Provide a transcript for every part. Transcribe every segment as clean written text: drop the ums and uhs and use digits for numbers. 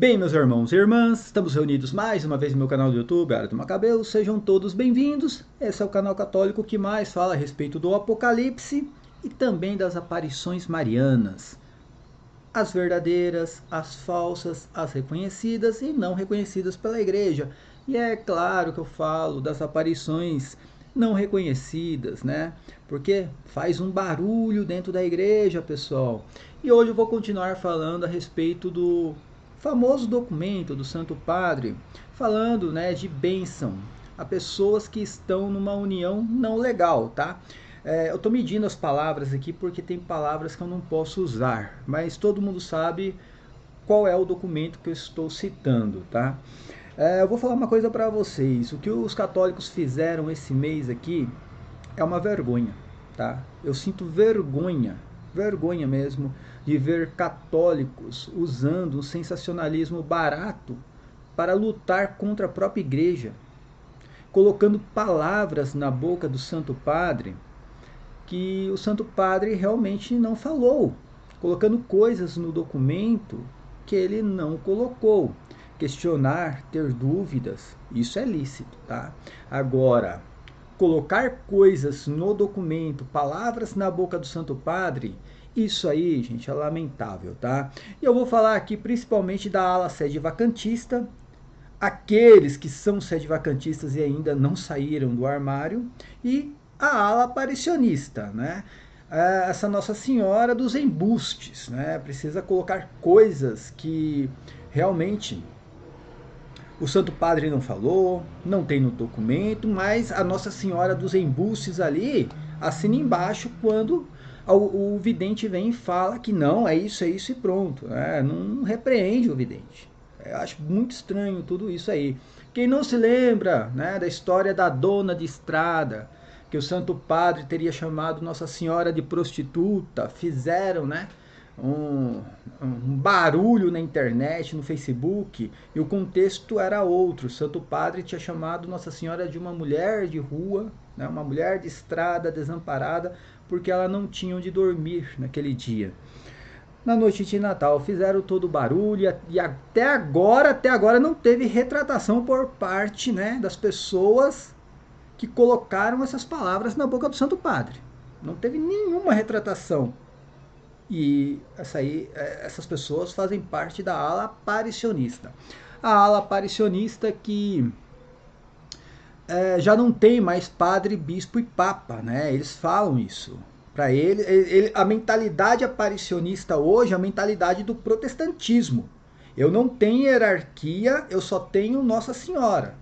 Bem, meus irmãos e irmãs, estamos reunidos mais uma vez no meu canal do YouTube, Área do Macabeu. Sejam todos bem-vindos. Esse é o canal católico que mais fala a respeito do Apocalipse e também das aparições marianas. As verdadeiras, as falsas, as reconhecidas e não reconhecidas pela igreja. E é claro que eu falo das aparições não reconhecidas, né? Porque faz um barulho dentro da igreja, pessoal. E hoje eu vou continuar falando a respeito do famoso documento do Santo Padre, falando, né, de bênção a pessoas que estão numa união não legal, tá? Eu estou medindo as palavras aqui porque tem palavras que eu não posso usar, mas todo mundo sabe qual é o documento que eu estou citando, tá? Eu vou falar uma coisa para vocês. O que os católicos fizeram esse mês aqui é uma vergonha, tá? Eu sinto vergonha mesmo, de ver católicos usando um sensacionalismo barato para lutar contra a própria igreja, colocando palavras na boca do Santo Padre que o Santo Padre realmente não falou, colocando coisas no documento que ele não colocou. Questionar, ter dúvidas, isso é lícito, tá? Agora, colocar coisas no documento, palavras na boca do Santo Padre, isso aí, gente, é lamentável, tá? E eu vou falar aqui principalmente da ala sede vacantista, aqueles que são sede vacantistas e ainda não saíram do armário, e a ala aparicionista, né? Essa Nossa Senhora dos embustes, né? Precisa colocar coisas que realmente o Santo Padre não falou, não tem no documento, mas a Nossa Senhora dos Embustes ali assina embaixo quando o vidente vem e fala que não, é isso e pronto. Né? Não repreende o vidente. Eu acho muito estranho tudo isso aí. Quem não se lembra, né, da história da dona de estrada, que o Santo Padre teria chamado Nossa Senhora de prostituta, fizeram, né, um barulho na internet, no Facebook, e o contexto era outro. O Santo Padre tinha chamado Nossa Senhora de uma mulher de rua, né, uma mulher de estrada, desamparada, porque ela não tinha onde dormir naquele dia. Na noite de Natal fizeram todo o barulho e até agora não teve retratação por parte, né, das pessoas que colocaram essas palavras na boca do Santo Padre. Não teve nenhuma retratação. E essas pessoas fazem parte da ala aparicionista. A ala aparicionista que já não tem mais padre, bispo e papa, né? Eles falam isso. Para a mentalidade aparicionista hoje é a mentalidade do protestantismo. Eu não tenho hierarquia, eu só tenho Nossa Senhora.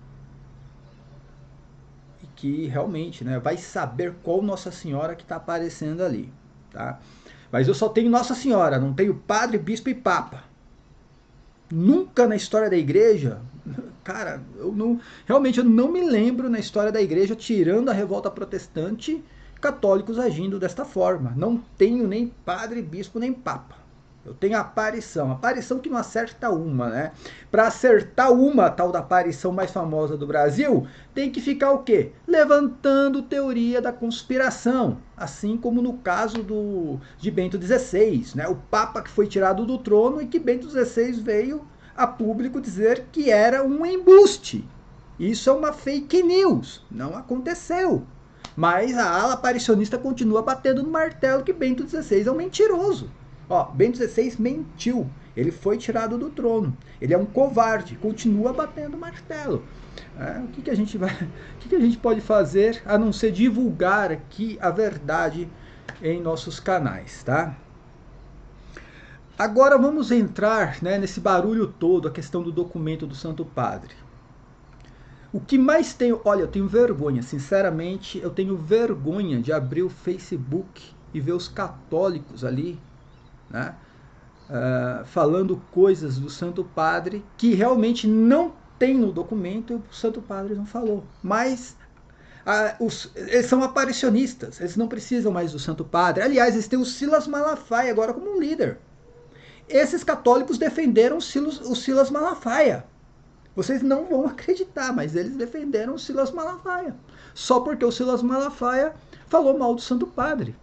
E que realmente, né, vai saber qual Nossa Senhora que está aparecendo ali, tá? Mas eu só tenho Nossa Senhora, não tenho padre, bispo e papa. Nunca na história da igreja, cara, realmente eu não me lembro na história da igreja, tirando a revolta protestante, católicos agindo desta forma. Não tenho nem padre, bispo, nem papa. Eu tenho aparição que não acerta uma, né? Para acertar uma, tal da aparição mais famosa do Brasil, tem que ficar o quê? Levantando teoria da conspiração, assim como no caso de Bento XVI, né? O Papa que foi tirado do trono e que Bento XVI veio a público dizer que era um embuste. Isso é uma fake news, não aconteceu. Mas a ala aparicionista continua batendo no martelo que Bento XVI é um mentiroso. Ó, Bento XVI mentiu. Ele foi tirado do trono. Ele é um covarde. Continua batendo martelo. O que a gente pode fazer a não ser divulgar aqui a verdade em nossos canais, tá? Agora vamos entrar, né, nesse barulho todo, a questão do documento do Santo Padre. O que mais tenho... Olha, eu tenho vergonha, sinceramente, eu tenho vergonha de abrir o Facebook e ver os católicos ali, né, falando coisas do Santo Padre que realmente não tem no documento e o Santo Padre não falou. Mas eles são aparicionistas, eles não precisam mais do Santo Padre. Aliás, eles têm o Silas Malafaia agora como um líder. Esses católicos defenderam o Silas Malafaia. Vocês não vão acreditar, mas eles defenderam o Silas Malafaia. Só porque o Silas Malafaia falou mal do Santo Padre.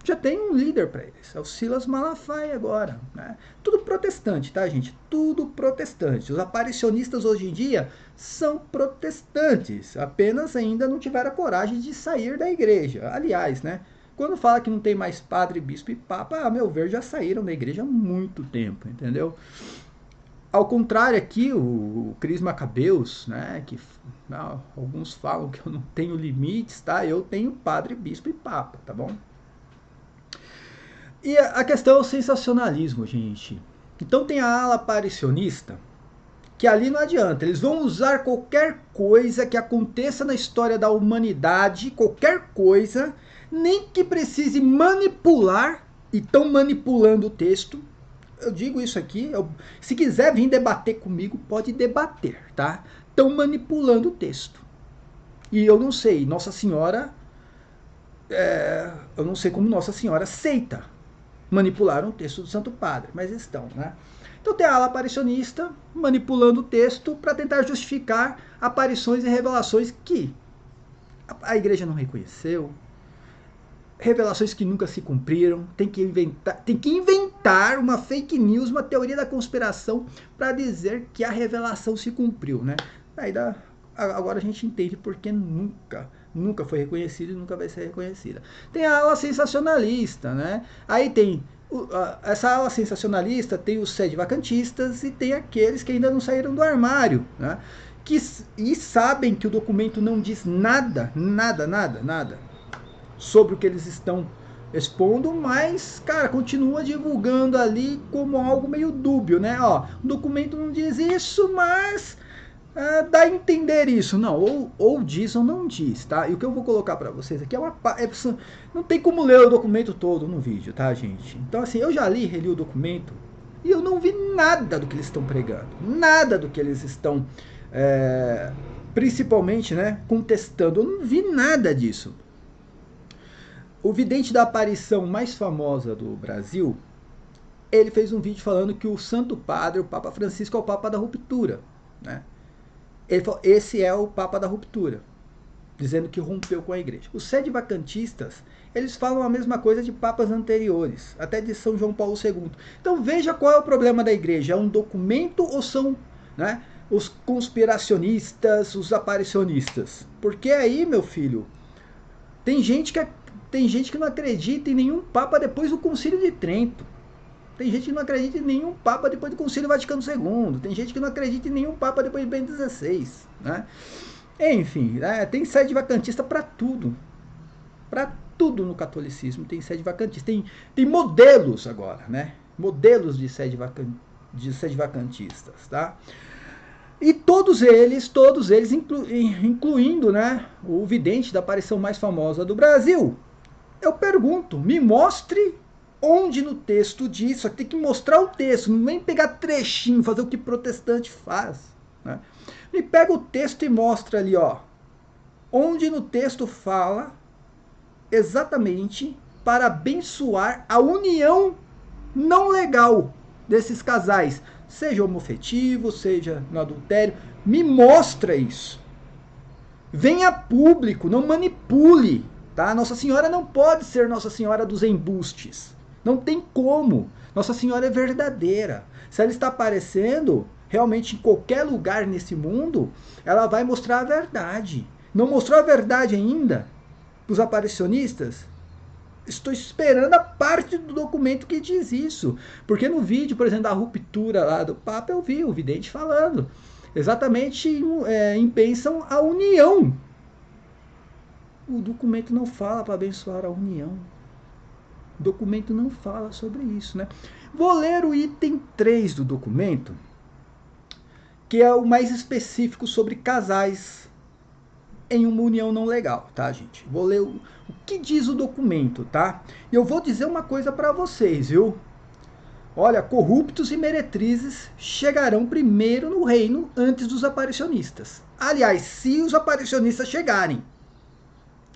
Já tem um líder para eles, é o Silas Malafaia agora. Né? Tudo protestante, tá, gente? Tudo protestante. Os aparicionistas hoje em dia são protestantes, apenas ainda não tiveram a coragem de sair da igreja. Aliás, né? Quando fala que não tem mais padre, bispo e papa, a meu ver, já saíram da igreja há muito tempo, entendeu? Ao contrário aqui, o Cris Macabeus, né, que alguns falam que eu não tenho limites, tá? Eu tenho padre, bispo e papa, tá bom? E a questão é o sensacionalismo, gente. Então tem a ala aparicionista, que ali não adianta. Eles vão usar qualquer coisa que aconteça na história da humanidade, qualquer coisa, nem que precise manipular, e estão manipulando o texto. Eu digo isso aqui, se quiser vir debater comigo, pode debater, tá? Estão manipulando o texto. E eu não sei, Nossa Senhora, eu não sei como Nossa Senhora aceita manipular um texto do Santo Padre, mas estão, né? Então tem a ala aparicionista manipulando o texto para tentar justificar aparições e revelações que a igreja não reconheceu, revelações que nunca se cumpriram, tem que inventar uma fake news, uma teoria da conspiração para dizer que a revelação se cumpriu, né? Agora a gente entende porque nunca foi reconhecida e nunca vai ser reconhecida. Tem a ala sensacionalista, né? Aí tem essa ala sensacionalista, tem os sedevacantistas e tem aqueles que ainda não saíram do armário, né? E sabem que o documento não diz nada sobre o que eles estão expondo, mas, cara, continua divulgando ali como algo meio dúbio, né? Ó, o documento não diz isso, mas dá a entender isso. Não, ou diz ou não diz, tá? E o que eu vou colocar para vocês aqui não tem como ler o documento todo no vídeo, tá, gente? Então, assim, eu já reli o documento e eu não vi nada do que eles estão pregando, nada do que eles estão, principalmente, né, contestando. Eu não vi nada disso. O vidente da aparição mais famosa do Brasil, ele fez um vídeo falando que o Santo Padre, o Papa Francisco, é o Papa da ruptura, né? Ele falou, esse é o Papa da ruptura, dizendo que rompeu com a igreja. Os sedevacantistas, eles falam a mesma coisa de papas anteriores, até de São João Paulo II. Então veja qual é o problema da igreja, é um documento ou são, né, os conspiracionistas, os aparicionistas? Porque aí, meu filho, tem gente que não acredita em nenhum papa depois do Concílio de Trento. Tem gente que não acredita em nenhum papa depois do Concílio Vaticano II. Tem gente que não acredita em nenhum papa depois de Bento XVI. Né? Enfim, tem sede vacantista para tudo. Para tudo no catolicismo tem sede vacantista. Tem modelos agora, né? Modelos de sede vacantistas, tá? E todos eles, incluindo, né, o vidente da aparição mais famosa do Brasil. Eu pergunto, me mostre onde no texto diz, só que tem que mostrar o texto, não vem pegar trechinho, fazer o que protestante faz. Né? Me pega o texto e mostra ali, ó, onde no texto fala exatamente para abençoar a união não legal desses casais, seja homofetivo, seja no adultério. Me mostra isso. Venha a público, não manipule. Tá? Nossa Senhora não pode ser Nossa Senhora dos embustes. Não tem como. Nossa Senhora é verdadeira. Se ela está aparecendo realmente em qualquer lugar nesse mundo, ela vai mostrar a verdade. Não mostrou a verdade ainda para os aparicionistas? Estou esperando a parte do documento que diz isso. Porque no vídeo, por exemplo, da ruptura lá do Papa, eu vi o vidente falando exatamente em bênção à união. O documento não fala para abençoar a união. O documento não fala sobre isso, né? Vou ler o item 3 do documento, que é o mais específico sobre casais em uma união não legal, tá, gente? Vou ler o que diz o documento, tá? E eu vou dizer uma coisa para vocês, viu? Olha, corruptos e meretrizes chegarão primeiro no reino antes dos aparicionistas. Aliás, se os aparicionistas chegarem.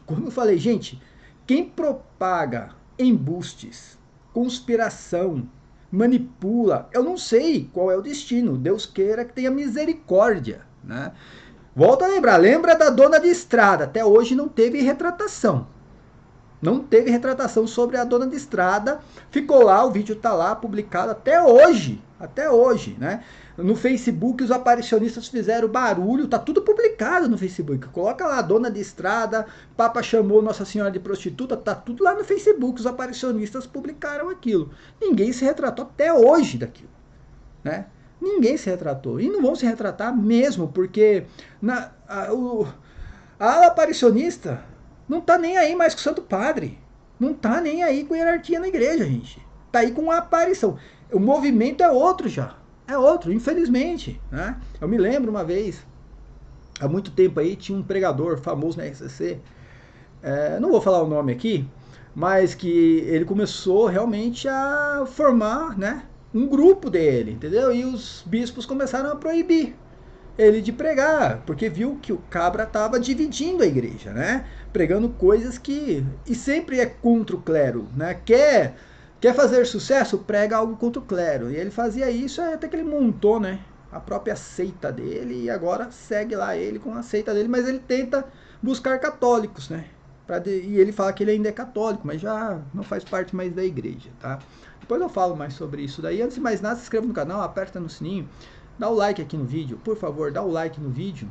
Como eu falei, gente, quem propaga embustes, conspiração, manipula, eu não sei qual é o destino. Deus queira que tenha misericórdia, né? Volta a lembrar, lembra da dona de estrada, até hoje não teve retratação. Não teve retratação sobre a dona de estrada. Ficou lá, o vídeo tá lá, publicado até hoje. Até hoje, né? No Facebook, os aparicionistas fizeram barulho, tá tudo publicado no Facebook. Coloca lá, dona de estrada, Papa chamou Nossa Senhora de prostituta, tá tudo lá no Facebook. Os aparicionistas publicaram aquilo. Ninguém se retratou até hoje daquilo, né? Ninguém se retratou. E não vão se retratar mesmo, porque a ala aparicionista não tá nem aí mais com o Santo Padre. Não tá nem aí com a hierarquia na igreja, gente. Tá aí com a aparição. O movimento é outro já. É outro, infelizmente, né? Eu me lembro uma vez, há muito tempo aí, tinha um pregador famoso na RCC, não vou falar o nome aqui, mas que ele começou realmente a formar, né, um grupo dele, entendeu? E os bispos começaram a proibir ele de pregar, porque viu que o cabra estava dividindo a igreja, né? Pregando coisas que... E sempre é contra o clero, né? Quer fazer sucesso? Prega algo contra o clero. E ele fazia isso até que ele montou, né, a própria seita dele, e agora segue lá ele com a seita dele, mas ele tenta buscar católicos, né? E ele fala que ele ainda é católico, mas já não faz parte mais da igreja, tá? Depois eu falo mais sobre isso daí. Antes de mais nada, se inscreva no canal, aperta no sininho, dá o like aqui no vídeo, por favor, dá o like no vídeo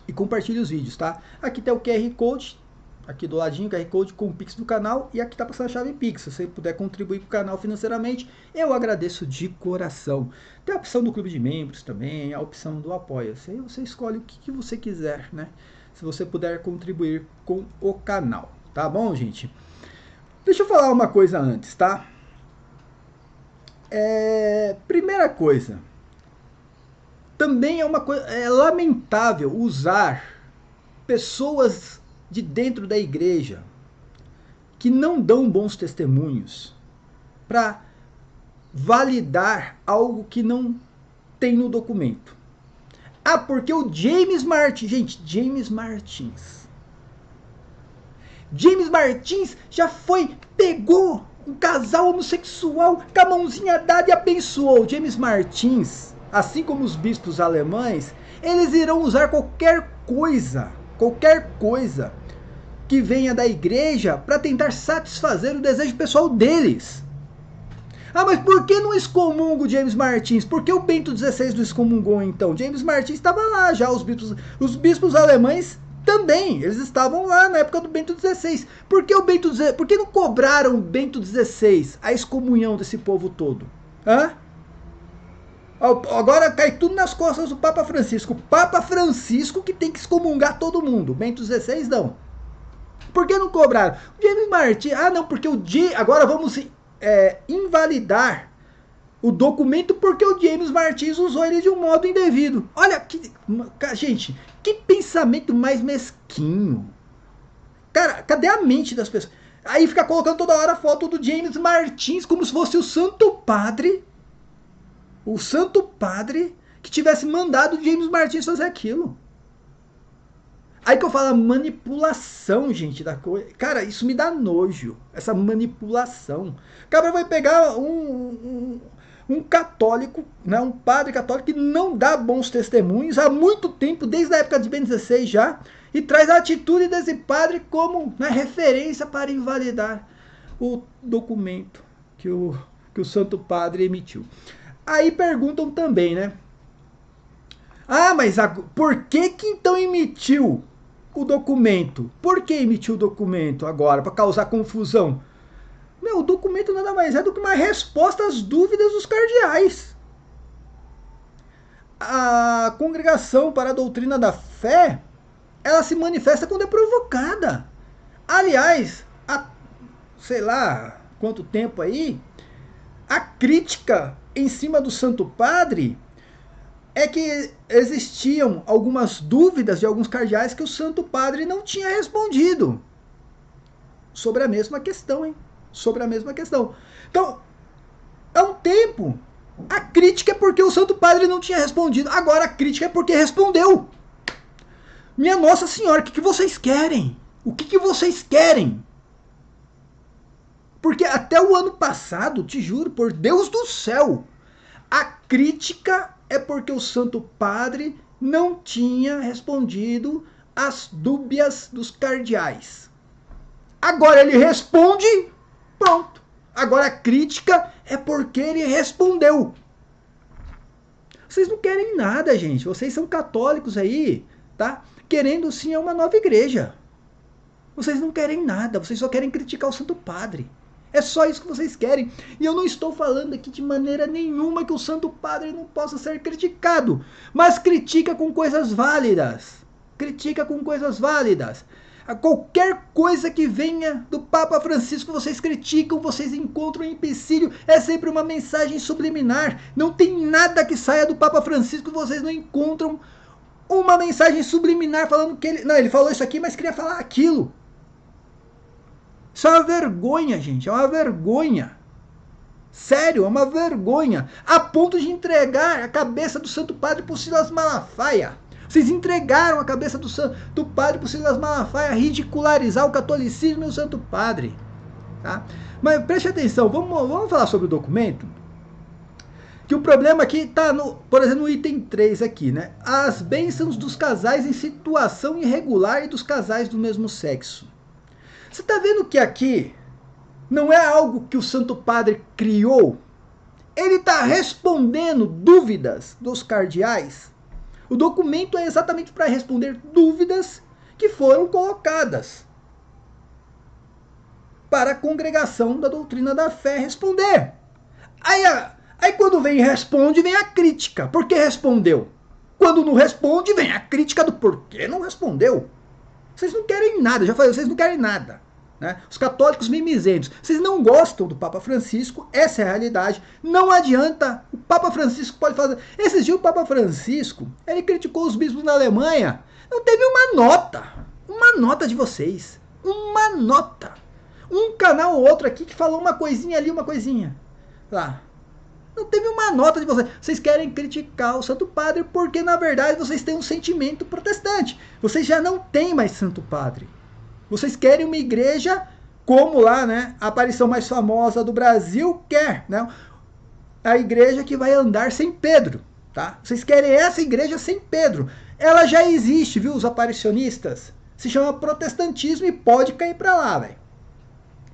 e compartilhe os vídeos, tá? Aqui tem o QR Code, aqui do ladinho, QR Code com o Pix do canal, e aqui tá passando a chave Pix. Se você puder contribuir com o canal financeiramente, eu agradeço de coração. Tem a opção do clube de membros também, a opção do apoia-se. Aí você escolhe o que você quiser, né? Se você puder contribuir com o canal, tá bom, gente? Deixa eu falar uma coisa antes, tá? Primeira coisa, também é lamentável usar pessoas de dentro da igreja que não dão bons testemunhos para validar algo que não tem no documento. Ah, porque o James Martins, gente, James Martins já pegou um casal homossexual com a mãozinha dada e abençoou. James Martins, assim como os bispos alemães, eles irão usar qualquer coisa que venha da igreja para tentar satisfazer o desejo pessoal deles. Ah, mas por que não excomunga o James Martins? Por que o Bento XVI não excomungou então? James Martins estava lá já, os bispos alemães também, eles estavam lá na época do Bento XVI. Por que não cobraram o Bento XVI a excomunhão desse povo todo? Hã? Agora cai tudo nas costas do Papa Francisco. O Papa Francisco que tem que excomungar todo mundo. Bento XVI não. Por que não cobraram? O James Martins, não, porque agora vamos invalidar o documento porque o James Martins usou ele de um modo indevido. Olha, gente, que pensamento mais mesquinho. Cara, cadê a mente das pessoas? Aí fica colocando toda hora a foto do James Martins como se fosse o Santo Padre que tivesse mandado o James Martins fazer aquilo. Aí que eu falo, a manipulação, gente, da coisa. Cara, isso me dá nojo, essa manipulação. O cara vai pegar um católico, né, um padre católico que não dá bons testemunhos há muito tempo, desde a época de Bento XVI já, e traz a atitude desse padre como, né, referência para invalidar o documento que o Santo Padre emitiu. Aí perguntam também, né? Mas por que então emitiu o documento? Por que emitiu o documento agora? Para causar confusão? Meu, o documento nada mais é do que uma resposta às dúvidas dos cardeais. A Congregação para a Doutrina da Fé, ela se manifesta quando é provocada. Aliás, há sei lá quanto tempo aí, a crítica em cima do Santo Padre é que existiam algumas dúvidas de alguns cardeais que o Santo Padre não tinha respondido sobre a mesma questão, hein? Sobre a mesma questão. Então, há um tempo, a crítica é porque o Santo Padre não tinha respondido. Agora a crítica é porque respondeu. Minha Nossa Senhora, o que vocês querem? O que vocês querem? Porque até o ano passado, te juro, por Deus do céu, a crítica é porque o Santo Padre não tinha respondido às dúbias dos cardeais. Agora ele responde, pronto. Agora a crítica é porque ele respondeu. Vocês não querem nada, gente. Vocês são católicos aí, tá? Querendo sim uma nova igreja. Vocês não querem nada, vocês só querem criticar o Santo Padre. É só isso que vocês querem. E eu não estou falando aqui de maneira nenhuma que o Santo Padre não possa ser criticado. Mas critica com coisas válidas. Critica com coisas válidas. A qualquer coisa que venha do Papa Francisco, vocês criticam, vocês encontram empecilho. É sempre uma mensagem subliminar. Não tem nada que saia do Papa Francisco que vocês não encontram uma mensagem subliminar falando que ele... Não, ele falou isso aqui, mas queria falar aquilo. Isso é uma vergonha, gente. É uma vergonha. Sério, é uma vergonha. A ponto de entregar a cabeça do Santo Padre para o Silas Malafaia. Vocês entregaram a cabeça do Padre para o Silas Malafaia ridicularizar o catolicismo e o Santo Padre. Tá? Mas preste atenção, vamos falar sobre o documento? Que o problema aqui está, por exemplo, no item 3 aqui, né? As bênçãos dos casais em situação irregular e dos casais do mesmo sexo. Você está vendo que aqui não é algo que o Santo Padre criou? Ele está respondendo dúvidas dos cardeais. O documento é exatamente para responder dúvidas que foram colocadas para a congregação da doutrina da fé responder. Aí quando vem e responde, vem a crítica. Por que respondeu? Quando não responde, vem a crítica do porquê não respondeu. Vocês não querem nada, já falei, vocês não querem nada. Né? Os católicos mimizentos, vocês não gostam do Papa Francisco, essa é a realidade. Não adianta, o Papa Francisco pode fazer... Esses dias o Papa Francisco, ele criticou os bispos na Alemanha, não teve uma nota de vocês, uma nota. Um canal ou outro aqui que falou uma coisinha ali, uma coisinha lá. Não teve uma nota de vocês. Vocês querem criticar o Santo Padre porque, na verdade, vocês têm um sentimento protestante. Vocês já não têm mais Santo Padre. Vocês querem uma igreja como lá, né? A aparição mais famosa do Brasil quer, né? A igreja que vai andar sem Pedro, tá? Vocês querem essa igreja sem Pedro. Ela já existe, viu? Os aparicionistas. Se chama protestantismo e pode cair para lá, velho.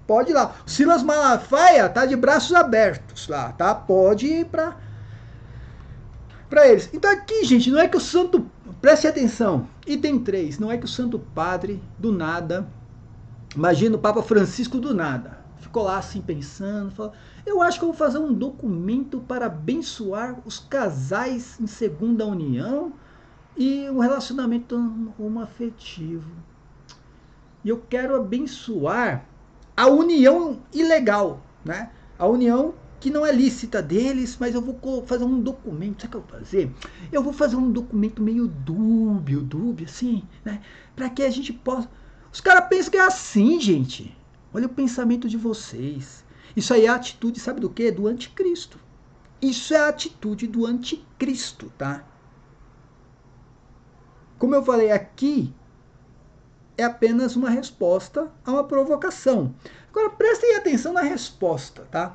Pode ir lá. O Silas Malafaia tá de braços abertos lá, tá? Pode ir para eles. Então aqui, gente, não é que o Santo... Preste atenção. Item 3. Não é que o Santo Padre, do nada... Imagina o Papa Francisco do nada. Ficou lá assim pensando. Falou, eu acho que eu vou fazer um documento para abençoar os casais em segunda união e um relacionamento homoafetivo. E eu quero abençoar a união ilegal, né? A união que não é lícita deles, mas eu vou fazer um documento, sabe o que eu vou fazer? Eu vou fazer um documento meio dúbio assim, né? Para que a gente possa... Os caras pensam que é assim, gente. Olha o pensamento de vocês. Isso aí é a atitude, sabe do quê? Do anticristo. Isso é a atitude do anticristo, tá? Como eu falei aqui, é apenas uma resposta a uma provocação. Agora, prestem atenção na resposta, tá?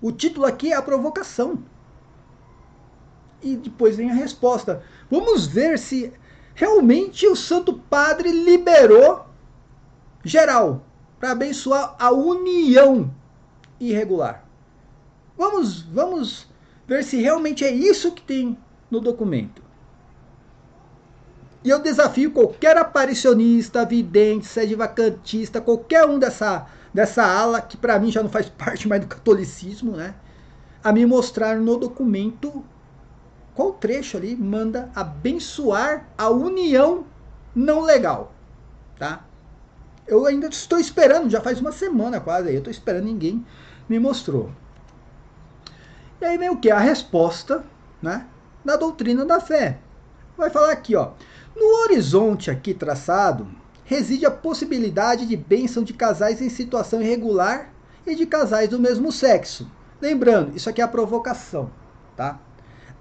O título aqui é a provocação. E depois vem a resposta. Vamos ver se realmente o Santo Padre liberou geral para abençoar a união irregular. Vamos ver se realmente é isso que tem no documento. E eu desafio qualquer aparicionista, vidente, sedevacantista, qualquer um dessa ala, que para mim já não faz parte mais do catolicismo, né? A me mostrar no documento qual trecho ali manda abençoar a união não legal, tá? Eu ainda estou esperando, já faz uma semana quase, eu estou esperando, ninguém me mostrou. E aí vem o que? A resposta, né, da doutrina da fé. Vai falar aqui, ó. No horizonte aqui traçado, reside a possibilidade de bênção de casais em situação irregular e de casais do mesmo sexo. Lembrando, isso aqui é a provocação, tá?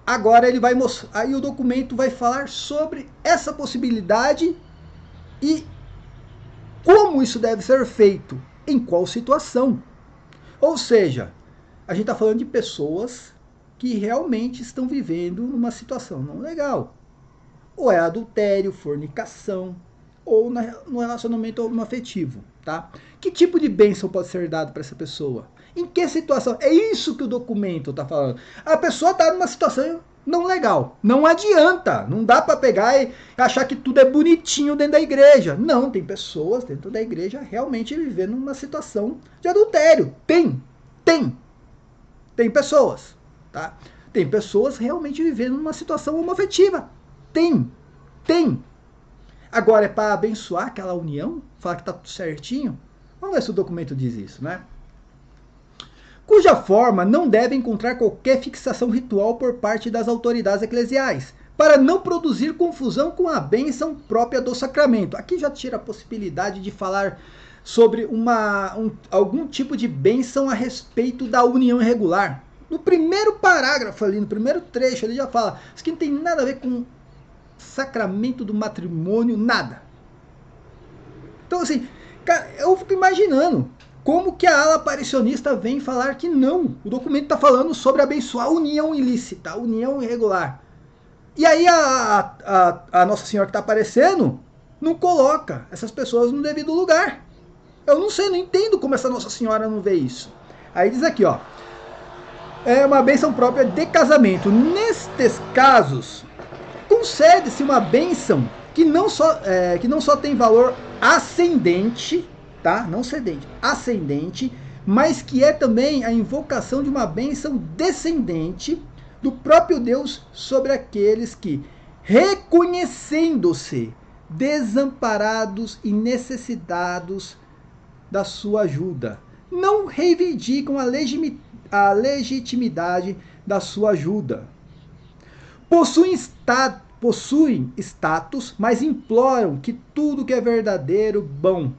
Agora ele vai mostrar, aí o documento vai falar sobre essa possibilidade e como isso deve ser feito, em qual situação. Ou seja, a gente está falando de pessoas que realmente estão vivendo numa situação não legal. Ou é adultério, fornicação, ou no relacionamento homoafetivo, tá? Que tipo de bênção pode ser dado para essa pessoa? Em que situação? É isso que o documento está falando. A pessoa está numa situação não legal. Não adianta. Não dá para pegar e achar que tudo é bonitinho dentro da igreja. Não, tem pessoas dentro da igreja realmente vivendo uma situação de adultério. Tem pessoas, tá? Tem pessoas realmente vivendo uma situação homoafetiva. Tem. Agora é para abençoar aquela união? Falar que tá tudo certinho? Vamos ver se o documento diz isso, né? Cuja forma não deve encontrar qualquer fixação ritual por parte das autoridades eclesiais, para não produzir confusão com a bênção própria do sacramento. Aqui já tira a possibilidade de falar sobre algum tipo de bênção a respeito da união irregular. No primeiro parágrafo ali, no primeiro trecho, ele já fala, isso aqui não tem nada a ver com sacramento do matrimônio, nada. Então assim, cara, eu fico imaginando como que a ala aparicionista vem falar que não. O documento está falando sobre abençoar a união ilícita, a união irregular. E aí a Nossa Senhora que está aparecendo não coloca essas pessoas no devido lugar. Eu não sei, não entendo como essa Nossa Senhora não vê isso. Aí diz aqui, ó. É uma bênção própria de casamento. Nestes casos, concede-se uma bênção que não só tem valor ascendente, tá? Não cedente, ascendente, mas que é também a invocação de uma bênção descendente do próprio Deus sobre aqueles que, reconhecendo-se desamparados e necessitados da sua ajuda, não reivindicam a legitimidade da sua ajuda. Possuem status, mas imploram que tudo que é verdadeiro, bom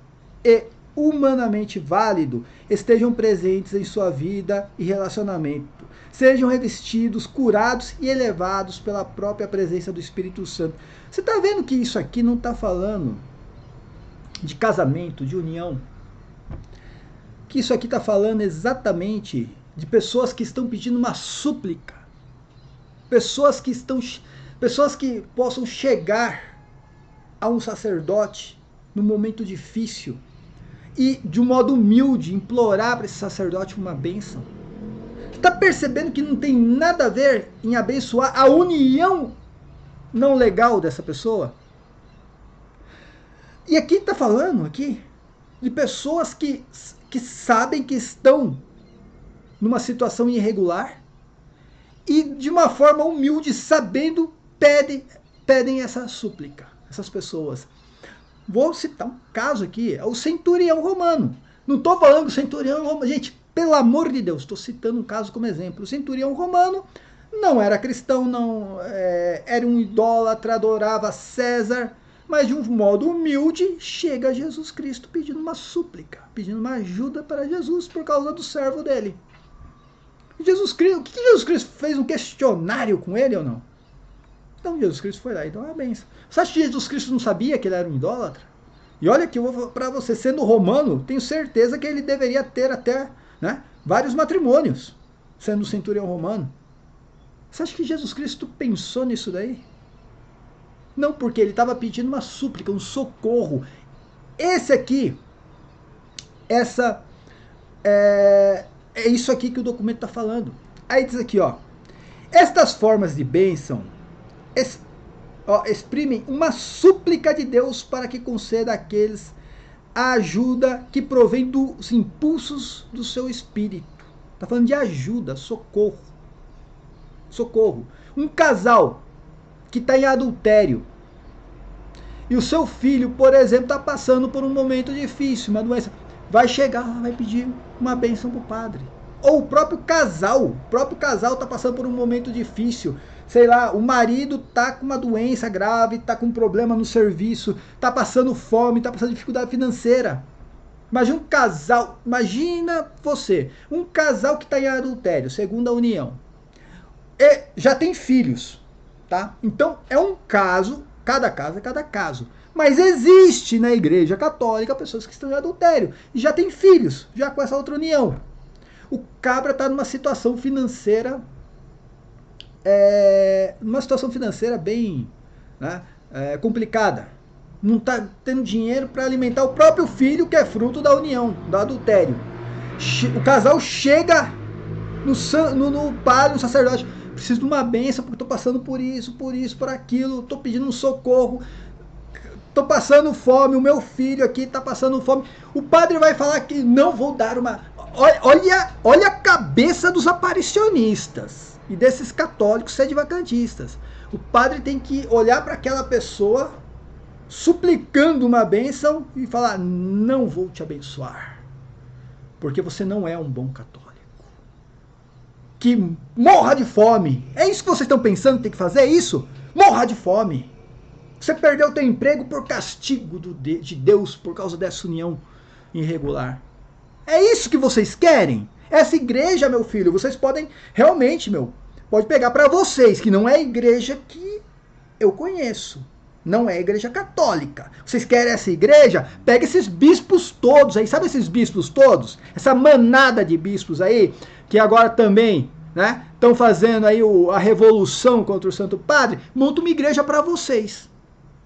e humanamente válido estejam presentes em sua vida e relacionamento, sejam revestidos, curados e elevados pela própria presença do Espírito Santo. Você está vendo que isso aqui não está falando de casamento, de união? Que isso aqui está falando exatamente de pessoas que estão pedindo uma súplica, pessoas que possam chegar a um sacerdote num momento difícil e de um modo humilde implorar para esse sacerdote uma bênção. Está percebendo que não tem nada a ver em abençoar a união não legal dessa pessoa? E aqui está falando aqui de pessoas que sabem que estão numa situação irregular e de uma forma humilde, sabendo, pedem essa súplica. Essas pessoas. Vou citar um caso aqui, é o centurião romano. Não estou falando do centurião romano, gente, pelo amor de Deus, estou citando um caso como exemplo. O centurião romano não era cristão, era um idólatra, adorava César, mas de um modo humilde chega a Jesus Cristo pedindo uma súplica, pedindo uma ajuda para Jesus por causa do servo dele. Jesus Cristo, o que Jesus Cristo fez? Um questionário com ele ou não? Então Jesus Cristo foi lá e deu uma benção. Você acha que Jesus Cristo não sabia que ele era um idólatra? E olha que eu vou para você, sendo romano, tenho certeza que ele deveria ter até vários matrimônios, sendo centurião romano. Você acha que Jesus Cristo pensou nisso daí? Não, porque ele estava pedindo uma súplica, um socorro. Esse aqui, é isso aqui que o documento está falando. Aí diz aqui, ó. Estas formas de bênção exprimem uma súplica de Deus para que conceda àqueles a ajuda que provém dos impulsos do seu espírito. Está falando de ajuda, socorro. Socorro. Um casal que está em adultério e o seu filho, por exemplo, está passando por um momento difícil, uma doença, vai chegar, vai pedir uma bênção para o padre. Ou o próprio casal está passando por um momento difícil, sei lá, o marido está com uma doença grave, está com um problema no serviço, está passando fome, está passando dificuldade financeira. Imagina um casal, imagina você, um casal que está em adultério, segunda união, e já tem filhos, tá? Então é um caso, cada caso é cada caso. Mas existe na Igreja Católica pessoas que estão em adultério e já tem filhos, já com essa outra união. O cabra está numa situação financeira, bem complicada. não está tendo dinheiro para alimentar o próprio filho, que é fruto da união, do adultério. O casal chega no padre, no sacerdote, preciso de uma bênção porque estou passando por isso, por aquilo, estou pedindo um socorro, estou passando fome, o meu filho aqui está passando fome. O padre vai falar que não vou dar uma... Olha a cabeça dos aparicionistas e desses católicos sedivacantistas. O padre tem que olhar para aquela pessoa suplicando uma bênção e falar, não vou te abençoar, porque você não é um bom católico. Que morra de fome. É isso que vocês estão pensando que tem que fazer? É isso? Morra de fome. Você perdeu o teu emprego por castigo de Deus por causa dessa união irregular. É isso que vocês querem? Essa igreja, meu filho, vocês podem realmente, pode pegar para vocês, que não é a igreja que eu conheço. Não é a igreja católica. Vocês querem essa igreja? Pega esses bispos todos aí. Sabe esses bispos todos? Essa manada de bispos aí, que agora também, né, estão fazendo aí a revolução contra o Santo Padre. Monta uma igreja para vocês.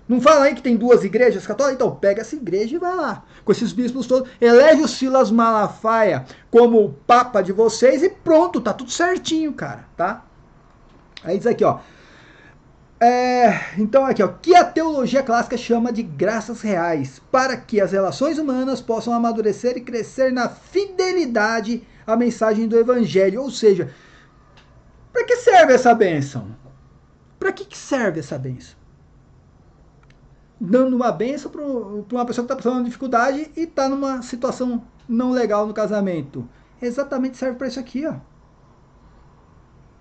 Não fala aí que tem 2 igrejas católicas? Então pega essa igreja e vai lá. Com esses bispos todos. Elege o Silas Malafaia como o papa de vocês e pronto. Tá tudo certinho, cara. Tá? Aí diz aqui, ó. Então aqui, ó, que a teologia clássica chama de graças reais, para que as relações humanas possam amadurecer e crescer na fidelidade à mensagem do Evangelho. Ou seja, para que serve essa bênção? Para que serve essa bênção? Dando uma bênção para uma pessoa que está passando dificuldade e está numa situação não legal no casamento. Exatamente serve para isso aqui, ó.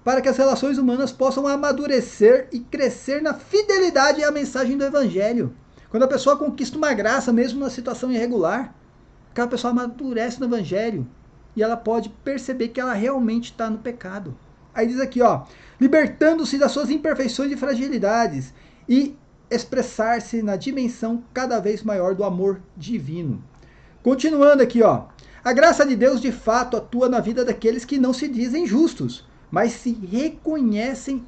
Para que as relações humanas possam amadurecer e crescer na fidelidade à mensagem do Evangelho. Quando a pessoa conquista uma graça, mesmo numa situação irregular, aquela pessoa amadurece no Evangelho e ela pode perceber que ela realmente está no pecado. Aí diz aqui, ó, libertando-se das suas imperfeições e fragilidades e expressar-se na dimensão cada vez maior do amor divino. Continuando aqui, ó, a graça de Deus de fato atua na vida daqueles que não se dizem justos, mas se reconhecem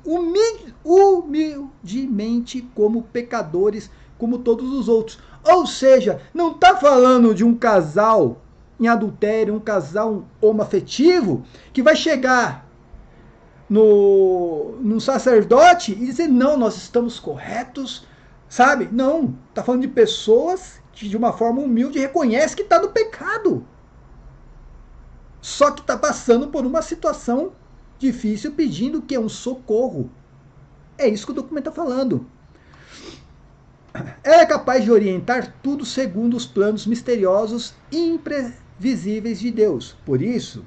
humildemente como pecadores, como todos os outros. Ou seja, não está falando de um casal em adultério, um casal homoafetivo, que vai chegar no sacerdote e dizer, não, nós estamos corretos, sabe? Não, está falando de pessoas que de uma forma humilde reconhecem que está no pecado. Só que está passando por uma situação difícil, pedindo que é um socorro. É isso que o documento está falando. Ela é capaz de orientar tudo segundo os planos misteriosos e imprevisíveis de Deus. Por isso,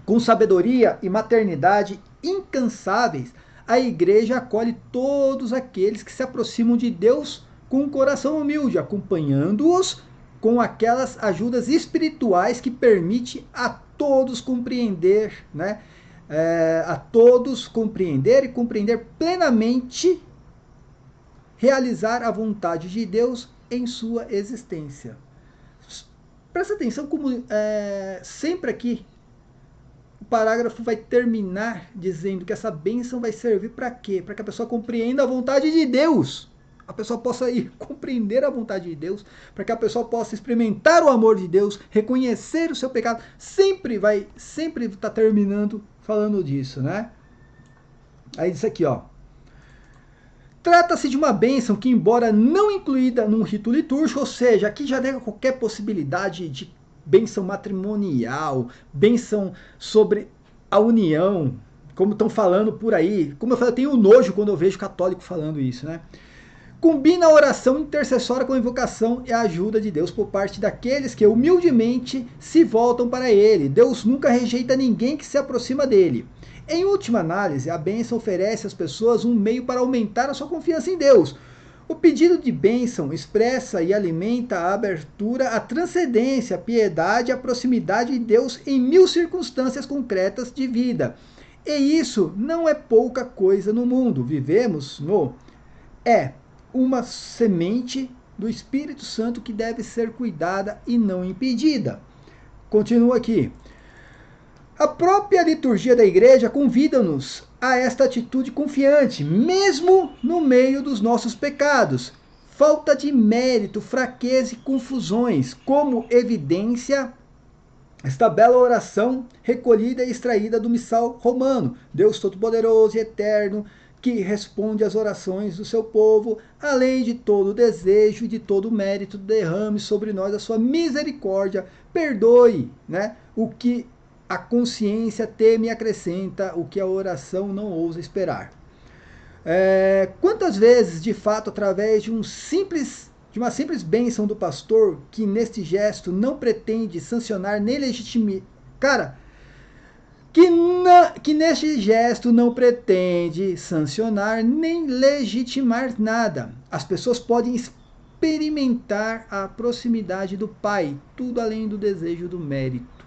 com sabedoria e maternidade incansáveis, a igreja acolhe todos aqueles que se aproximam de Deus com um coração humilde, acompanhando-os com aquelas ajudas espirituais que permite a todos compreender, né? A todos compreender e compreender plenamente, realizar a vontade de Deus em sua existência. Presta atenção como sempre aqui o parágrafo vai terminar dizendo que essa bênção vai servir para quê? Para que a pessoa compreenda a vontade de Deus. A pessoa possa ir compreender a vontade de Deus, para que a pessoa possa experimentar o amor de Deus, reconhecer o seu pecado. Sempre está terminando falando disso, né? Aí diz aqui, ó. Trata-se de uma bênção que, embora não incluída num rito litúrgico, ou seja, aqui já nega qualquer possibilidade de bênção matrimonial, bênção sobre a união, como estão falando por aí. Como eu falei, eu tenho nojo quando eu vejo católico falando isso, né? Combina a oração intercessória com a invocação e a ajuda de Deus por parte daqueles que humildemente se voltam para Ele. Deus nunca rejeita ninguém que se aproxima dele. Em última análise, a bênção oferece às pessoas um meio para aumentar a sua confiança em Deus. O pedido de bênção expressa e alimenta a abertura, a transcendência, a piedade e a proximidade de Deus em 1000 circunstâncias concretas de vida. E isso não é pouca coisa no mundo. Vivemos uma semente do Espírito Santo que deve ser cuidada e não impedida. Continua aqui. A própria liturgia da igreja convida-nos a esta atitude confiante, mesmo no meio dos nossos pecados. falta de mérito, fraqueza e confusões. Como evidência, esta bela oração recolhida e extraída do missal romano. Deus Todo-Poderoso e Eterno, que responde às orações do seu povo, além de todo desejo e de todo mérito, derrame sobre nós a sua misericórdia, perdoe, né, o que a consciência teme e acrescenta, o que a oração não ousa esperar. Quantas vezes, de fato, através de uma simples bênção do pastor, que neste gesto não pretende sancionar nem legitimar... Cara, que neste gesto não pretende sancionar nem legitimar nada. As pessoas podem experimentar a proximidade do Pai, tudo além do desejo do mérito.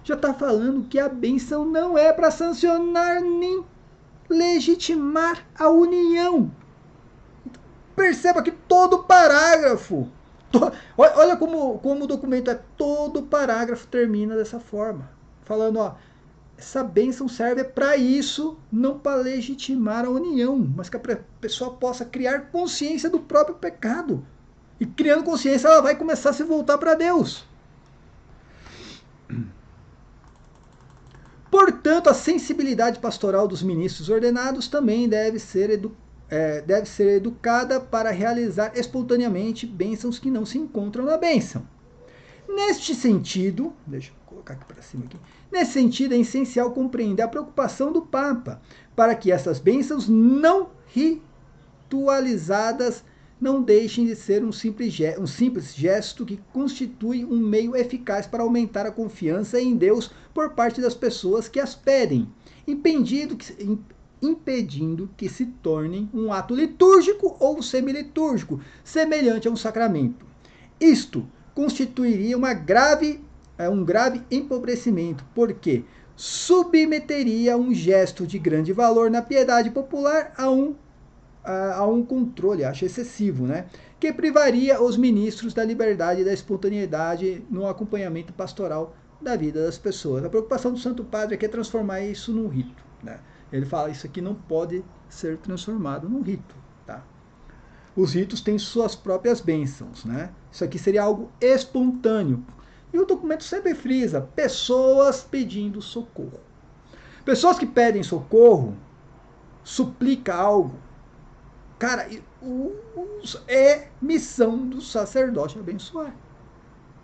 Já está falando que a bênção não é para sancionar nem legitimar a união. Perceba que todo parágrafo, olha como o documento é, todo parágrafo termina dessa forma, falando, ó, essa bênção serve para isso, não para legitimar a união, mas que a pessoa possa criar consciência do próprio pecado. E criando consciência, ela vai começar a se voltar para Deus. Portanto, a sensibilidade pastoral dos ministros ordenados também deve ser educada para realizar espontaneamente bênçãos que não se encontram na bênção. Neste sentido, deixa eu colocar aqui para cima aqui. Nesse sentido, é essencial compreender a preocupação do Papa para que essas bênçãos não ritualizadas não deixem de ser um simples gesto que constitui um meio eficaz para aumentar a confiança em Deus por parte das pessoas que as pedem, impedindo que se tornem um ato litúrgico ou semilitúrgico, semelhante a um sacramento. Isto constituiria um grave empobrecimento, porque submeteria um gesto de grande valor na piedade popular a um controle, acho excessivo, né? Que privaria os ministros da liberdade e da espontaneidade no acompanhamento pastoral da vida das pessoas. A preocupação do Santo Padre aqui é transformar isso num rito, né? Ele fala, isso aqui não pode ser transformado num rito, tá? Os ritos têm suas próprias bênçãos, né? Isso aqui seria algo espontâneo. E o documento sempre frisa, pessoas pedindo socorro. Pessoas que pedem socorro, suplica algo. Cara, é missão do sacerdote abençoar.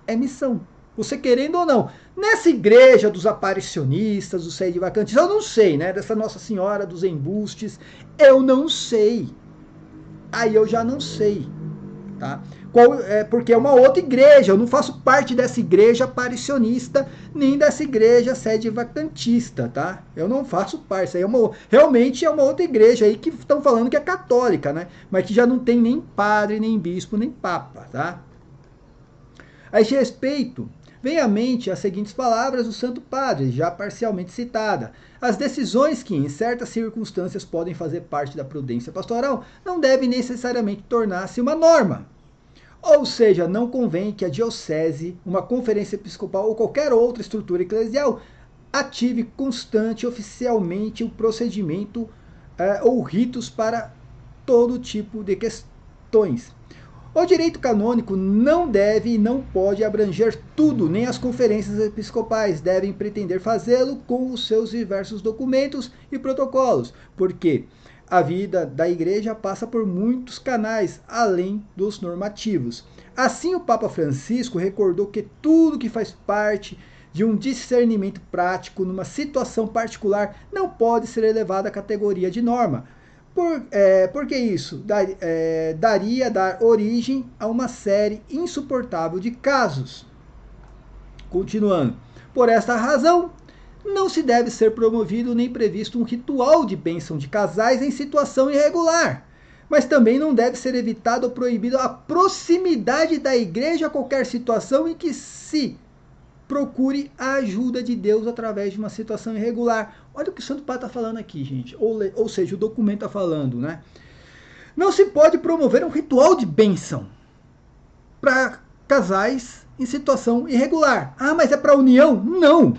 É missão. Você querendo ou não. Nessa igreja dos aparicionistas, dos sede-vacantes, eu não sei, né? Dessa Nossa Senhora dos Embustes, eu não sei. Aí eu já não sei, tá? Porque é uma outra igreja, eu não faço parte dessa igreja aparicionista, nem dessa igreja sede-vacantista, tá? Eu não faço parte, isso aí realmente é uma outra igreja aí que estão falando que é católica, né? Mas que já não tem nem padre, nem bispo, nem papa, tá? A esse respeito, vem à mente as seguintes palavras do Santo Padre, já parcialmente citada. As decisões que, em certas circunstâncias, podem fazer parte da prudência pastoral, não devem necessariamente tornar-se uma norma. Ou seja, não convém que a diocese, uma conferência episcopal ou qualquer outra estrutura eclesial ative constante e oficialmente o procedimento ou ritos para todo tipo de questões. O direito canônico não deve e não pode abranger tudo, nem as conferências episcopais devem pretender fazê-lo com os seus diversos documentos e protocolos, porque a vida da igreja passa por muitos canais, além dos normativos. Assim, o Papa Francisco recordou que tudo que faz parte de um discernimento prático numa situação particular não pode ser elevado à categoria de norma. Porque isso daria dar origem a uma série insuportável de casos. Continuando. Por esta razão, não se deve ser promovido nem previsto um ritual de bênção de casais em situação irregular, mas também não deve ser evitado ou proibido a proximidade da igreja a qualquer situação em que se procure a ajuda de Deus através de uma situação irregular. Olha o que o Santo Padre está falando aqui, gente. Ou seja, o documento está falando, né? Não se pode promover um ritual de bênção para casais em situação irregular. Ah, mas é para união? Não.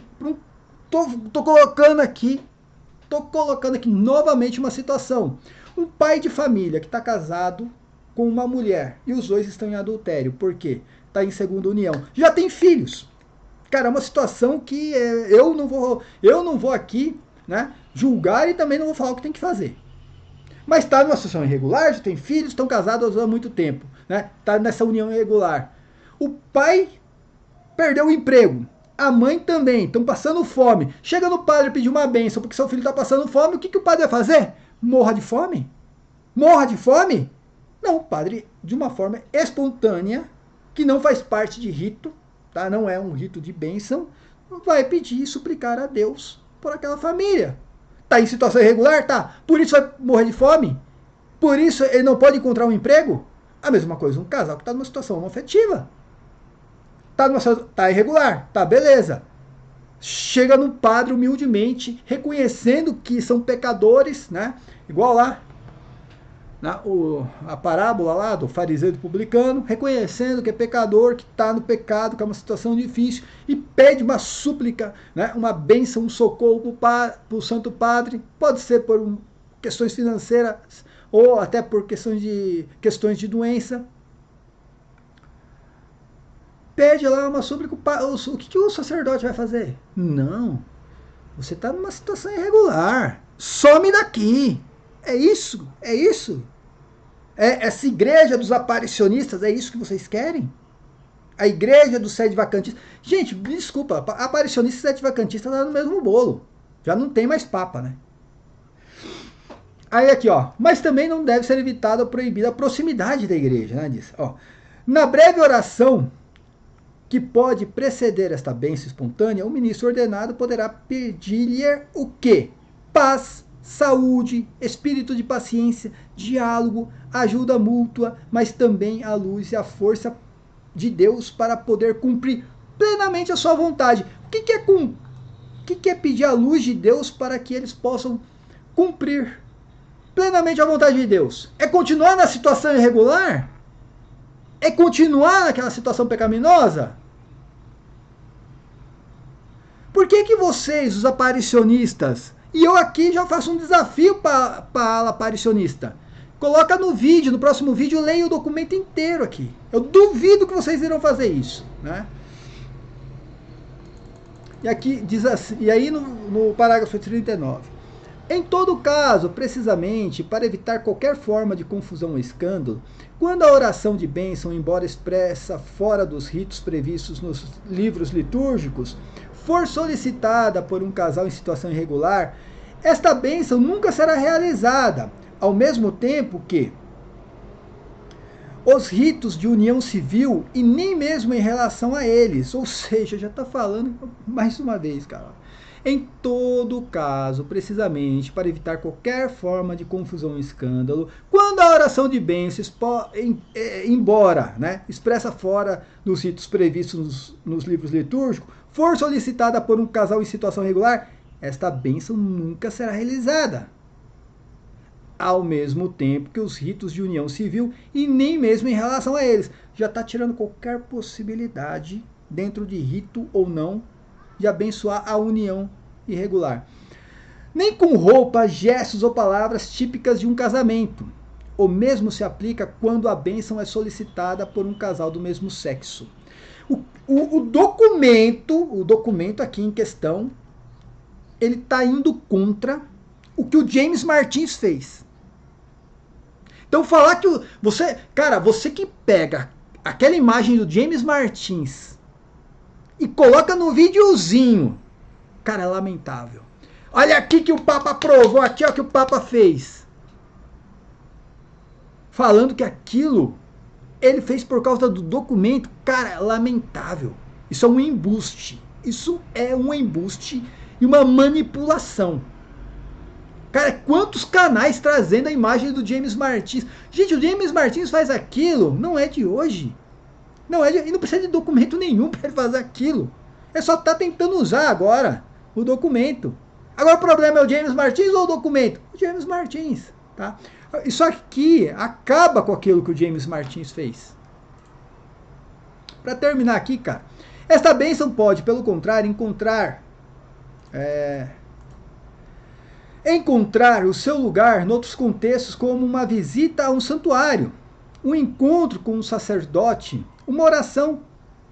Tô colocando aqui novamente uma situação. Um pai de família que está casado, com uma mulher e os dois estão em adultério, por quê? Está em segunda união, já tem filhos. Cara, é uma situação que eu não vou aqui, né, julgar e também não vou falar o que tem que fazer. Mas está numa situação irregular, já tem filhos, estão casados há muito tempo, né? Está nessa união irregular. O pai perdeu o emprego, a mãe também, estão passando fome. Chega no padre pedir uma bênção porque seu filho está passando fome, o que o padre vai fazer? Morra de fome? Morra de fome? Não, o padre, de uma forma espontânea, que não faz parte de rito, tá? Não é um rito de bênção, vai pedir e suplicar a Deus por aquela família. Está em situação irregular? Tá. Por isso vai morrer de fome? Por isso ele não pode encontrar um emprego? A mesma coisa, um casal que está numa situação homoafetiva. Tá irregular? Tá, beleza. Chega no padre humildemente, reconhecendo que são pecadores, né? Igual lá, a parábola lá do fariseu e do publicano, reconhecendo que é pecador, que está no pecado, que é uma situação difícil, e pede uma súplica, né, uma bênção, um socorro para o Santo Padre, pode ser por questões financeiras, ou até por questões de doença. Pede lá uma súplica, o que o sacerdote vai fazer? Não, você está numa situação irregular, some daqui. É isso, é isso. Essa igreja dos aparicionistas, é isso que vocês querem? A igreja dos sede vacantistas. Gente, desculpa, aparicionista e sede vacantista tá no mesmo bolo. Já não tem mais papa, né? Aí aqui, ó. Mas também não deve ser evitada ou proibida a proximidade da igreja, né? Diz, ó. Na breve oração que pode preceder esta bênção espontânea, o ministro ordenado poderá pedir-lhe o quê? Paz, saúde, espírito de paciência, diálogo, ajuda mútua, mas também a luz e a força de Deus para poder cumprir plenamente a sua vontade. O que é pedir a luz de Deus para que eles possam cumprir plenamente a vontade de Deus? É continuar na situação irregular? É continuar naquela situação pecaminosa? Por que vocês, os aparicionistas, e eu aqui já faço um desafio para a ala aparicionista. Coloca no vídeo, no próximo vídeo, leia o documento inteiro aqui. Eu duvido que vocês irão fazer isso, né? E aqui diz assim, e aí no parágrafo 39. Em todo caso, precisamente, para evitar qualquer forma de confusão ou escândalo, quando a oração de bênção, embora expressa fora dos ritos previstos nos livros litúrgicos, for solicitada por um casal em situação irregular, esta bênção nunca será realizada, ao mesmo tempo que os ritos de união civil e nem mesmo em relação a eles, ou seja, já está falando mais uma vez, cara. Em todo caso, precisamente para evitar qualquer forma de confusão ou escândalo, quando a oração de bênçãos, embora, né, expressa fora dos ritos previstos nos livros litúrgicos, for solicitada por um casal em situação regular, esta bênção nunca será realizada. Ao mesmo tempo que os ritos de união civil e nem mesmo em relação a eles. Já está tirando qualquer possibilidade, dentro de rito ou não, de abençoar a união irregular. Nem com roupas, gestos ou palavras típicas de um casamento. O mesmo se aplica quando a bênção é solicitada por um casal do mesmo sexo. O documento aqui em questão, ele está indo contra o que o James Martins fez. Então falar que você que pega aquela imagem do James Martins e coloca no videozinho, cara, é lamentável. Olha aqui que o Papa aprovou, aqui ó que o Papa fez. Falando que aquilo ele fez por causa do documento, cara, é lamentável. Isso é um embuste. Isso é um embuste e uma manipulação. Cara, quantos canais trazendo a imagem do James Martins? Gente, o James Martins faz aquilo, não é de hoje. E não precisa de documento nenhum para ele fazer aquilo. Ele só está tentando usar agora o documento. Agora o problema é o James Martins ou o documento? O James Martins, tá? Isso aqui acaba com aquilo que o James Martins fez. Para terminar aqui, cara, esta bênção pode, pelo contrário, encontrar o seu lugar em outros contextos, como uma visita a um santuário, um encontro com um sacerdote, uma oração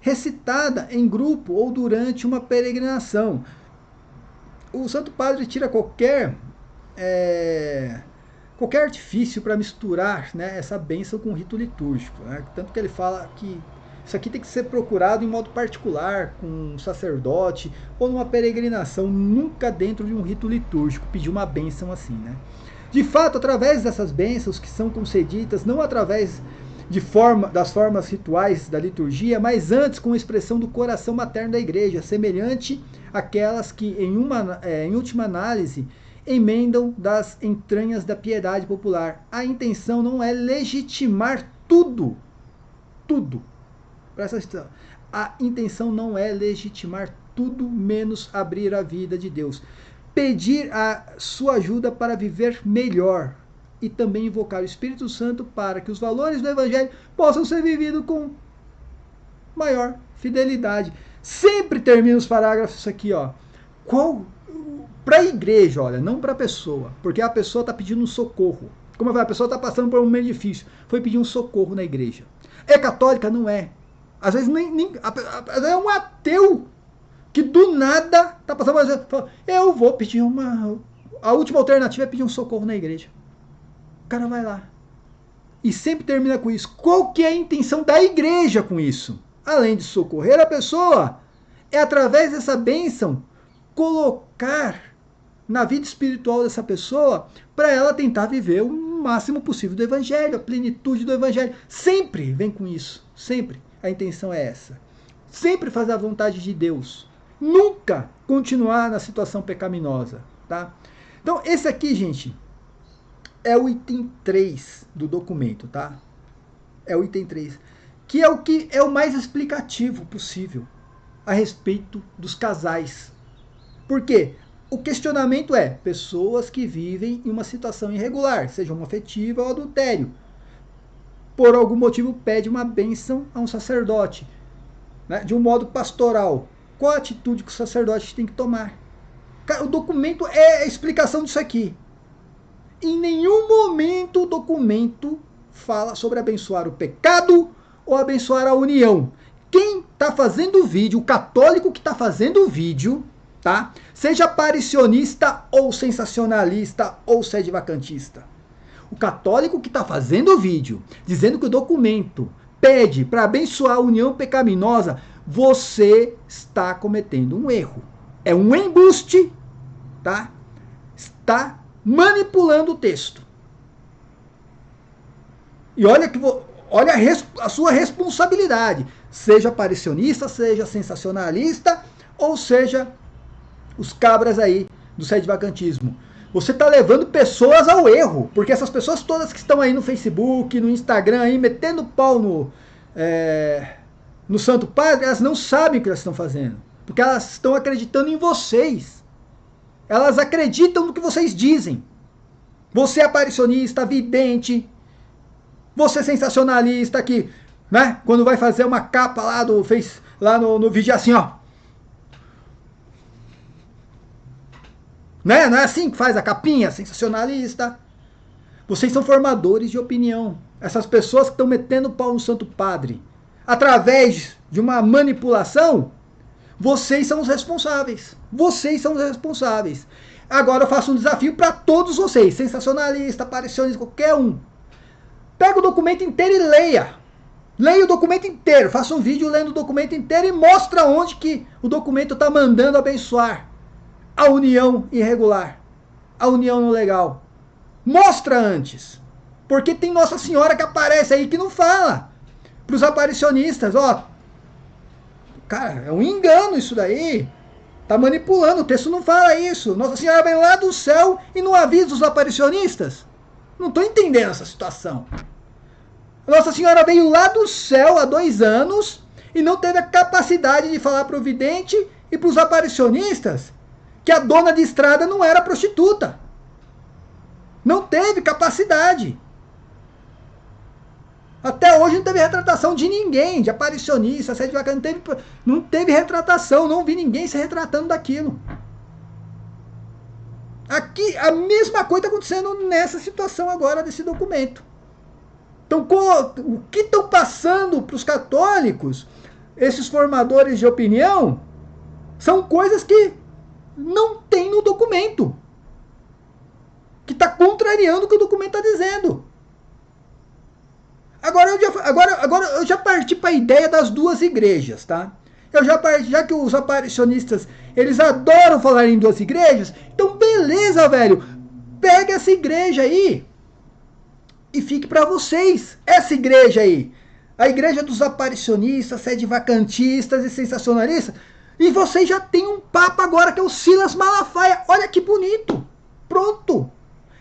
recitada em grupo ou durante uma peregrinação. O Santo Padre tira qualquer artifício para misturar, né, essa bênção com o rito litúrgico. Né? Tanto que ele fala que isso aqui tem que ser procurado em modo particular, com um sacerdote, ou numa peregrinação, nunca dentro de um rito litúrgico, pedir uma bênção assim. Né? De fato, através dessas bênçãos que são concedidas, não através das formas rituais da liturgia, mas antes com a expressão do coração materno da igreja, semelhante àquelas que, em última análise, emendam das entranhas da piedade popular. A intenção não é legitimar tudo. Presta atenção. A intenção não é legitimar tudo, menos abrir a vida de Deus. Pedir a sua ajuda para viver melhor. E também invocar o Espírito Santo para que os valores do Evangelho possam ser vividos com maior fidelidade. Sempre termina os parágrafos aqui, ó. Para a igreja, olha, não para a pessoa, porque a pessoa está pedindo um socorro. Como a pessoa está passando por um momento difícil, foi pedir um socorro na igreja. É católica? Não é. Às vezes é um ateu que do nada está passando por exemplo, eu vou pedir a última alternativa é pedir um socorro na igreja. O cara vai lá. E sempre termina com isso. Qual que é a intenção da igreja com isso? Além de socorrer a pessoa, é através dessa bênção colocar na vida espiritual dessa pessoa para ela tentar viver o máximo possível do Evangelho, a plenitude do Evangelho. Sempre vem com isso. Sempre a intenção é essa. Sempre fazer a vontade de Deus. Nunca continuar na situação pecaminosa. Tá? Então, esse aqui, gente, é o item 3 do documento, tá? É o item 3, que é o mais explicativo possível a respeito dos casais. Por quê? O questionamento é pessoas que vivem em uma situação irregular, seja homoafetiva ou adultério. Por algum motivo pede uma bênção a um sacerdote, né, de um modo pastoral. Qual a atitude que o sacerdote tem que tomar? O documento é a explicação disso aqui. Em nenhum momento o documento fala sobre abençoar o pecado ou abençoar a união. Quem está fazendo o vídeo, o católico que está fazendo o vídeo, tá? Seja aparicionista ou sensacionalista ou sedevacantista. O católico que está fazendo o vídeo, dizendo que o documento pede para abençoar a união pecaminosa, você está cometendo um erro. É um embuste, tá? Está manipulando o texto. E olha a sua responsabilidade. Seja aparicionista, seja sensacionalista, ou seja os cabras aí do sedevacantismo. Você está levando pessoas ao erro, porque essas pessoas todas que estão aí no Facebook, no Instagram, aí, metendo pau no Santo Padre, elas não sabem o que elas estão fazendo, porque elas estão acreditando em vocês. Elas acreditam no que vocês dizem. Você é aparicionista, vidente, você é sensacionalista que, né, quando vai fazer uma capa lá no vídeo assim, ó. Né? Não é assim que faz a capinha, sensacionalista. Vocês são formadores de opinião. Essas pessoas que estão metendo pau no Santo Padre, através de uma manipulação, vocês são os responsáveis. Vocês são os responsáveis. Agora eu faço um desafio para todos vocês, sensacionalista, aparicionista, qualquer um. Pega o documento inteiro e leia. Leia o documento inteiro. Faça um vídeo lendo o documento inteiro e mostra onde que o documento está mandando abençoar a união irregular, a união não legal. Mostra antes. Porque tem Nossa Senhora que aparece aí que não fala. Para os aparicionistas, ó. Cara, é um engano isso daí. Tá manipulando, o texto não fala isso. Nossa Senhora vem lá do céu e não avisa os aparicionistas. Não estou entendendo essa situação. Nossa Senhora veio lá do céu há 2 anos e não teve a capacidade de falar para o vidente e para os aparicionistas que a dona de estrada não era prostituta. Não teve capacidade. Até hoje não teve retratação de ninguém, de aparicionista, não teve retratação, não vi ninguém se retratando daquilo. Aqui, a mesma coisa está acontecendo nessa situação agora desse documento. Então, o que estão passando para os católicos, esses formadores de opinião, são coisas que não tem no documento. Que está contrariando o que o documento está dizendo. Agora eu já parti para a ideia das duas igrejas, tá? Já que os aparicionistas, eles adoram falar em duas igrejas, então beleza, velho. Pega essa igreja aí e fique para vocês. Essa igreja aí, a igreja dos aparicionistas, sede vacantistas e sensacionalistas, e vocês já tem um papa agora que é o Silas Malafaia. Olha que bonito. Pronto.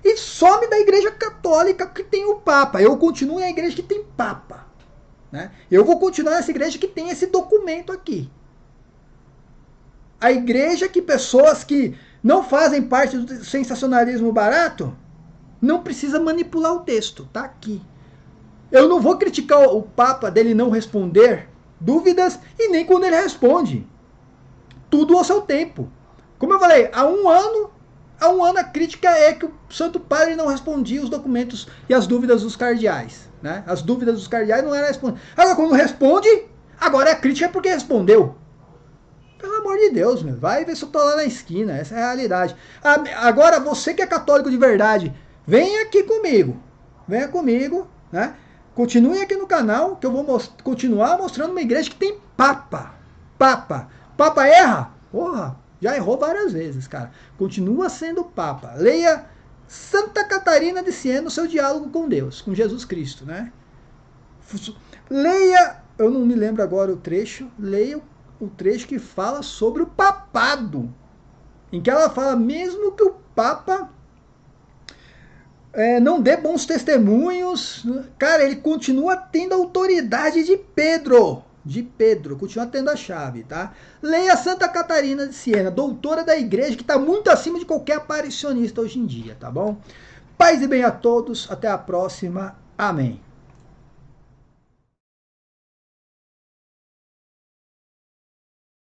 E some da igreja católica que tem o papa. Eu continuo na igreja que tem papa. Né? Eu vou continuar nessa igreja que tem esse documento aqui. A igreja que pessoas que não fazem parte do sensacionalismo barato não precisa manipular o texto. Tá aqui. Eu não vou criticar o papa dele não responder dúvidas e nem quando ele responde. Tudo ao seu tempo. Como eu falei, há um ano a crítica é que o Santo Padre não respondia os documentos e as dúvidas dos cardeais. Né? As dúvidas dos cardeais não eram respondidas. Agora, quando responde, agora a crítica é porque respondeu. Pelo amor de Deus, meu, vai ver se eu tô lá na esquina. Essa é a realidade. Agora, você que é católico de verdade, venha aqui comigo. Venha comigo, né? Continue aqui no canal, que eu vou continuar mostrando uma igreja que tem papa. Papa. Papa erra? Porra, já errou várias vezes, cara. Continua sendo papa. Leia Santa Catarina de Siena no seu diálogo com Deus, com Jesus Cristo, né? Leia, eu não me lembro agora o trecho, leia o trecho que fala sobre o papado, em que ela fala mesmo que o papa não dê bons testemunhos, cara, ele continua tendo a autoridade de Pedro, continua tendo a chave, tá? Leia Santa Catarina de Siena, doutora da igreja, que está muito acima de qualquer aparicionista hoje em dia, tá bom? Paz e bem a todos, até a próxima, amém.